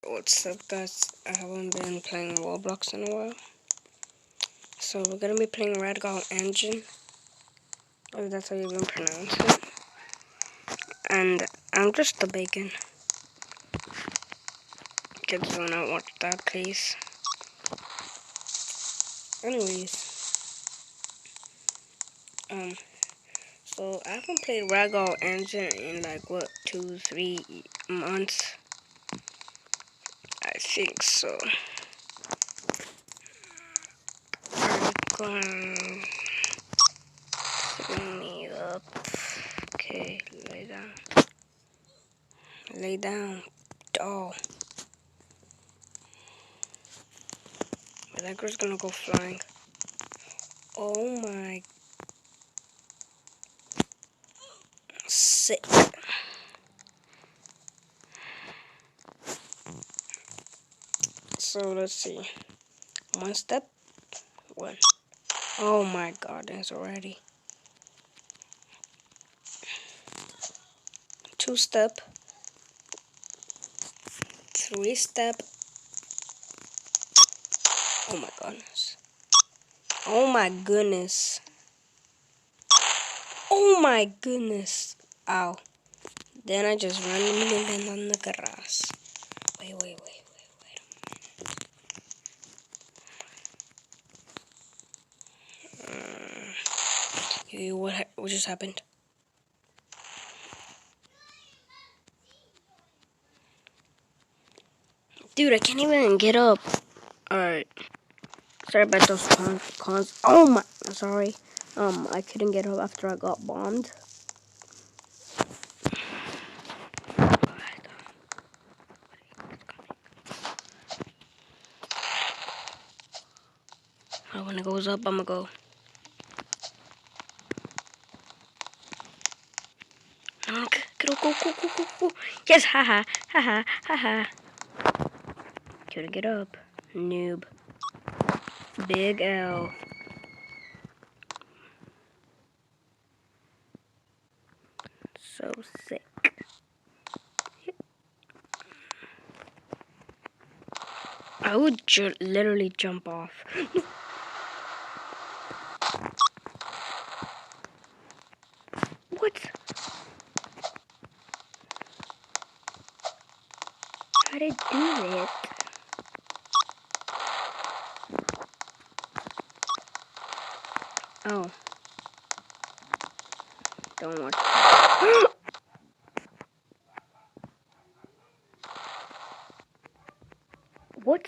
What's up, guys? I haven't been playing Roblox in a while, so we're gonna be playing radgoll engine, if that's how you even pronounce it. And I'm just the bacon. Kids do not watch that, please. Anyways, so I haven't played radgoll engine in like what 2-3 months. I think so. Radgoll, setting me up. Okay, lay down. Lay down, doll. That girl's gonna go flying. Oh my. Sick. So let's see. One step. One. Oh my god, that's already. 2 step. 3 step. Oh my goodness. Oh my goodness. Oh my goodness. Ow. Then I just randomly land on the grass. Wait. What just happened? Dude, I can't even get up. Alright. Sorry about those cons. Oh my. Sorry. I couldn't get up after I got bombed. When it goes up, I'm gonna go. Go. Yes, haha. Couldn't get up. Noob. Big L. So sick. I would literally jump off. What? How did I do that? Oh. Don't watch. What?